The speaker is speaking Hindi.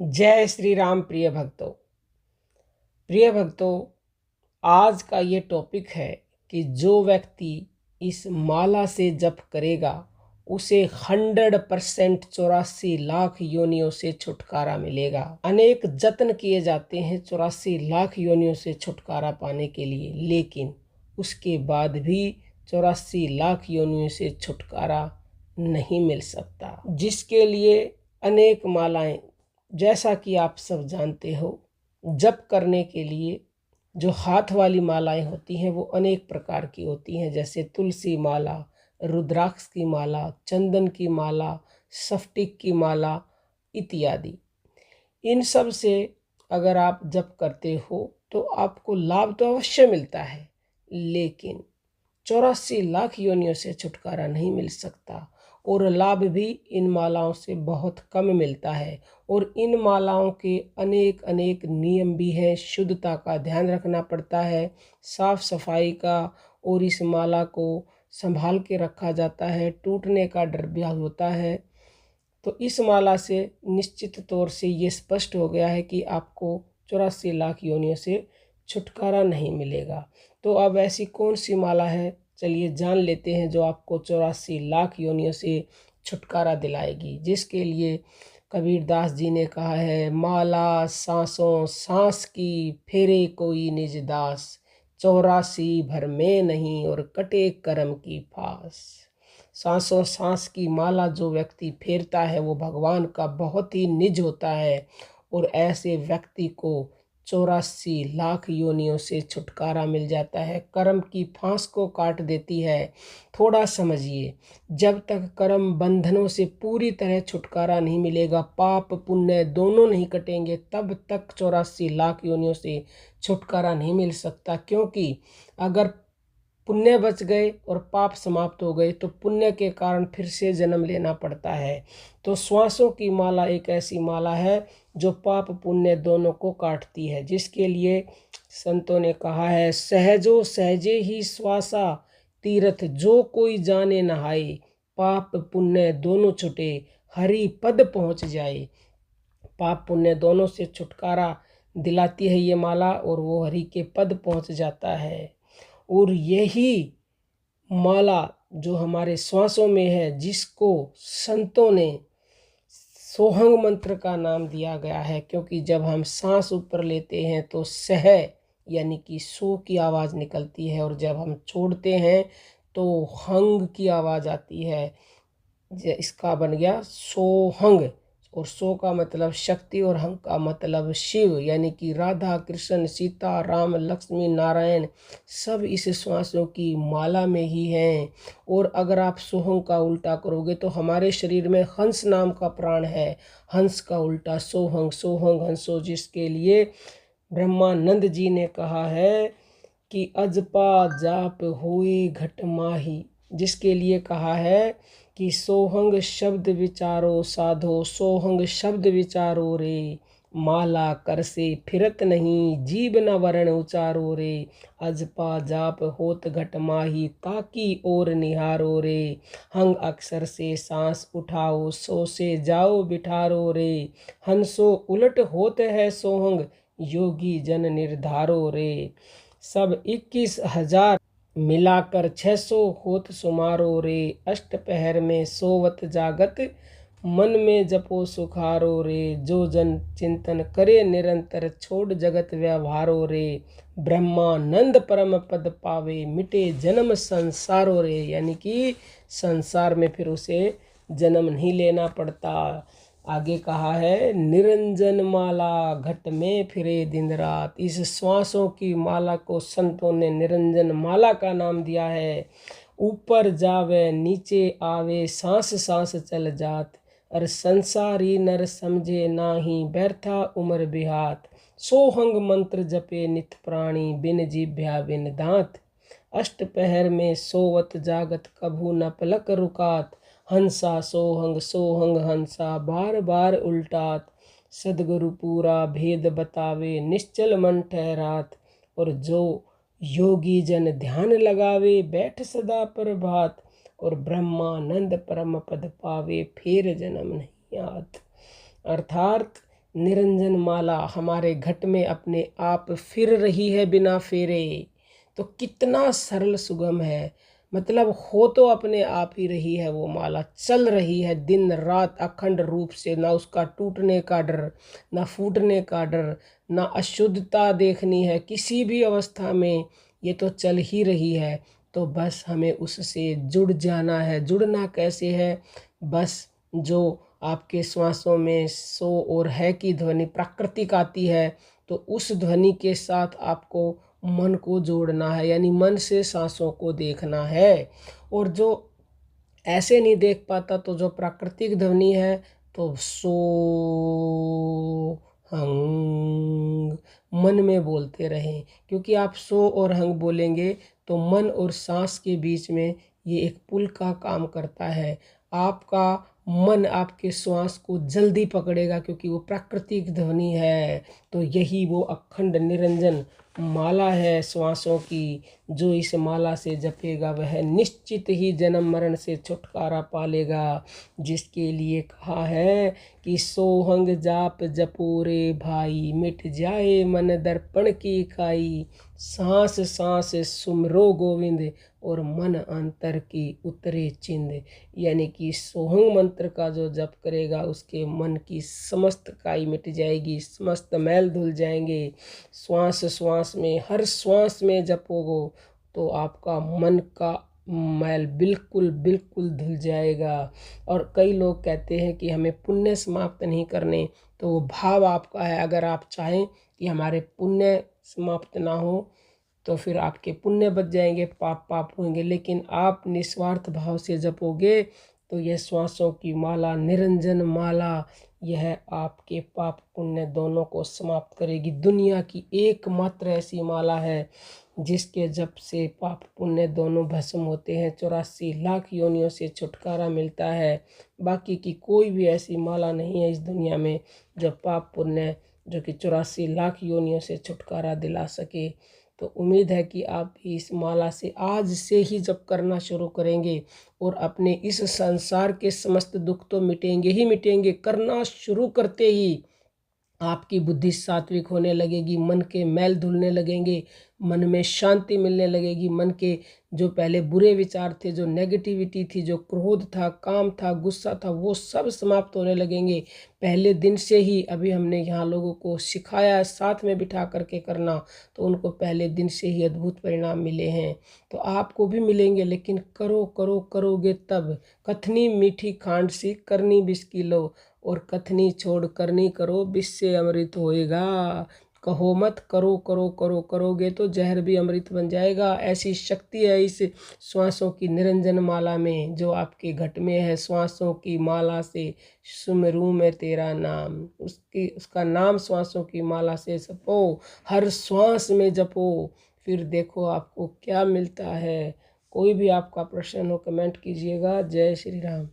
जय श्री राम। प्रिय भक्तों, आज का ये टॉपिक है कि जो व्यक्ति इस माला से जप करेगा उसे 100% 84 लाख योनियों से छुटकारा मिलेगा। अनेक जतन किए जाते हैं 84 लाख योनियों से छुटकारा पाने के लिए, लेकिन उसके बाद भी 84 लाख योनियों से छुटकारा नहीं मिल सकता, जिसके लिए अनेक मालाएं, जैसा कि आप सब जानते हो, जप करने के लिए जो हाथ वाली मालाएं होती हैं वो अनेक प्रकार की होती हैं, जैसे तुलसी माला, रुद्राक्ष की माला, चंदन की माला, स्फटिक की माला इत्यादि। इन सब से अगर आप जप करते हो तो आपको लाभ तो अवश्य मिलता है, लेकिन 84 लाख योनियों से छुटकारा नहीं मिल सकता और लाभ भी इन मालाओं से बहुत कम मिलता है। और इन मालाओं के अनेक अनेक नियम भी हैं। शुद्धता का ध्यान रखना पड़ता है, साफ सफाई का, और इस माला को संभाल के रखा जाता है, टूटने का डर भी होता है। तो इस माला से निश्चित तौर से ये स्पष्ट हो गया है कि आपको 84 लाख योनियों से छुटकारा नहीं मिलेगा। तो अब ऐसी कौन सी माला है, चलिए जान लेते हैं, जो आपको 84 लाख योनियों से छुटकारा दिलाएगी। जिसके लिए कबीरदास जी ने कहा है, माला सांसों सांस की फेरे कोई निज दास, 84 भर में नहीं और कटे कर्म की फास। सांसों सांस की माला जो व्यक्ति फेरता है वो भगवान का बहुत ही निज होता है, और ऐसे व्यक्ति को 84 लाख योनियों से छुटकारा मिल जाता है। कर्म की फांस को काट देती है। थोड़ा समझिए, जब तक कर्म बंधनों से पूरी तरह छुटकारा नहीं मिलेगा, पाप पुण्य दोनों नहीं कटेंगे, तब तक 84 लाख योनियों से छुटकारा नहीं मिल सकता। क्योंकि अगर पुण्य बच गए और पाप समाप्त हो गए तो पुण्य के कारण फिर से जन्म लेना पड़ता है। तो श्वासों की माला एक ऐसी माला है जो पाप पुण्य दोनों को काटती है, जिसके लिए संतों ने कहा है, सहजो सहजे ही श्वासा तीर्थ जो कोई जाने नहाए, पाप पुण्य दोनों छुटे हरि पद पहुँच जाए। पाप पुण्य दोनों से छुटकारा दिलाती है ये माला, और वो हरि के पद पहुँच जाता है। और यही माला जो हमारे श्वासों में है, जिसको संतों ने सोहंग मंत्र का नाम दिया गया है, क्योंकि जब हम सांस ऊपर लेते हैं तो सह यानी कि सो की आवाज़ निकलती है, और जब हम छोड़ते हैं तो हंग की आवाज़ आती है। इसका बन गया सोहंग, और सो का मतलब शक्ति और हंग का मतलब शिव, यानी कि राधा कृष्ण सीता राम लक्ष्मी नारायण सब इस श्वासों की माला में ही हैं। और अगर आप सोहंग का उल्टा करोगे तो हमारे शरीर में हंस नाम का प्राण है, हंस का उल्टा सोहंग, सोहंग हंसो, जिसके लिए ब्रह्मानंद जी ने कहा है कि अजपा जाप होए घट माही, जिसके लिए कहा है कि सोहंग शब्द विचारो साधो, सोहंग शब्द विचारो रे, माला कर से फिरत नहीं जीव न वरण उचारो रे, अजपा जाप होत घट माही ताकि और निहारो रे, हंग अक्षर से सांस उठाओ सो से जाओ बिठारो रे, हंसो उलट होत है सोहंग योगी जन निर्धारो रे, सब 21,000 मिलाकर 600 होत सुमारो रे, अष्टपहर में सोवत जागत मन में जपो सुखारो रे, जो जन चिंतन करे निरंतर छोड़ जगत व्यवहारो रे, ब्रह्मानंद परम पद पावे मिटे जन्म संसारो रे, यानी कि संसार में फिर उसे जन्म नहीं लेना पड़ता। आगे कहा है, निरंजन माला घट में फिरे दिन रात, इस श्वासों की माला को संतों ने निरंजन माला का नाम दिया है। ऊपर जावे नीचे आवे सांस सांस चल जात, और संसारी नर समझे नाही व्यर्था उम्र बिहात, सोहंग मंत्र जपे नित प्राणी बिन जिभ्या बिन दांत, अष्टपहर में सोवत जागत कभू न पलक रुकात, हंसा सोहंग हंसा बार बार उल्टात, सदगुरु पूरा भेद बतावे निश्चल मन ठहरात, और जो योगी जन ध्यान लगावे बैठ सदा प्रभात, और ब्रह्मानंद परम पद पावे फिर जन्म नहीं आत। अर्थात निरंजन माला हमारे घट में अपने आप फिर रही है बिना फेरे। तो कितना सरल सुगम है, मतलब हो तो अपने आप ही रही है वो माला, चल रही है दिन रात अखंड रूप से, ना उसका टूटने का डर, ना फूटने का डर, ना अशुद्धता देखनी है किसी भी अवस्था में, ये तो चल ही रही है। तो बस हमें उससे जुड़ जाना है। जुड़ना कैसे है? बस जो आपके श्वासों में सो और है की ध्वनि प्राकृतिक आती है, तो उस ध्वनि के साथ आपको मन को जोड़ना है, यानी मन से सांसों को देखना है। और जो ऐसे नहीं देख पाता, तो जो प्राकृतिक ध्वनि है, तो सो हंग मन में बोलते रहें, क्योंकि आप सो और हंग बोलेंगे तो मन और सांस के बीच में ये एक पुल का काम करता है। आपका मन आपके श्वास को जल्दी पकड़ेगा, क्योंकि वो प्राकृतिक ध्वनि है। तो यही वो अखंड निरंजन माला है श्वासों की, जो इस माला से जपेगा वह निश्चित ही जन्म मरण से छुटकारा पालेगा। जिसके लिए कहा है कि सोहंग जाप जपो रे भाई, मिट जाए मन दर्पण की काई, सांस सांस सुमरो गोविंद, और मन अंतर की उतरे चिंद। यानी कि सोहंग मंत्र का जो जप करेगा उसके मन की समस्त काई मिट जाएगी, समस्त मैल धुल जाएंगे। श्वास श्वास में, हर श्वास में जपोगो तो आपका मन का मैल बिल्कुल बिल्कुल धुल जाएगा। और कई लोग कहते हैं कि हमें पुण्य समाप्त नहीं करने, तो वो भाव आपका है। अगर आप चाहें कि हमारे पुण्य समाप्त ना हो, तो फिर आपके पुण्य बच जाएंगे, पाप पाप होंगे। लेकिन आप निस्वार्थ भाव से जपोगे तो यह श्वासों की माला, निरंजन माला, यह आपके पाप पुण्य दोनों को समाप्त करेगी। दुनिया की एकमात्र ऐसी माला है जिसके जप से पाप पुण्य दोनों भस्म होते हैं, 84 लाख योनियों से छुटकारा मिलता है। बाकी की कोई भी ऐसी माला नहीं है इस दुनिया में जो पाप पुण्य, जो कि 84 लाख योनियों से छुटकारा दिला सके। तो उम्मीद है कि आप इस माला से आज से ही जप करना शुरू करेंगे, और अपने इस संसार के समस्त दुख तो मिटेंगे ही मिटेंगे। करना शुरू करते ही आपकी बुद्धि सात्विक होने लगेगी, मन के मैल धुलने लगेंगे, मन में शांति मिलने लगेगी। मन के जो पहले बुरे विचार थे, जो नेगेटिविटी थी, जो क्रोध था, काम था, गुस्सा था, वो सब समाप्त होने लगेंगे पहले दिन से ही। अभी हमने यहाँ लोगों को सिखाया साथ में बिठा करके करना, तो उनको पहले दिन से ही अद्भुत परिणाम मिले हैं। तो आपको भी मिलेंगे, लेकिन करो करो करोगे तब। कथनी मीठी खांड सी करनी बिस्की लो, और कथनी छोड़ करनी करो, बिस से अमृत होएगा। कहो मत, करो करो करो, करोगे तो जहर भी अमृत बन जाएगा। ऐसी शक्ति है इस श्वासों की निरंजन माला में, जो आपके घट में है। श्वासों की माला से सुमरूं मैं तेरा नाम, उसका नाम श्वासों की माला से जपो, हर श्वास में जपो, फिर देखो आपको क्या मिलता है। कोई भी आपका प्रश्न हो कमेंट कीजिएगा। जय श्री राम।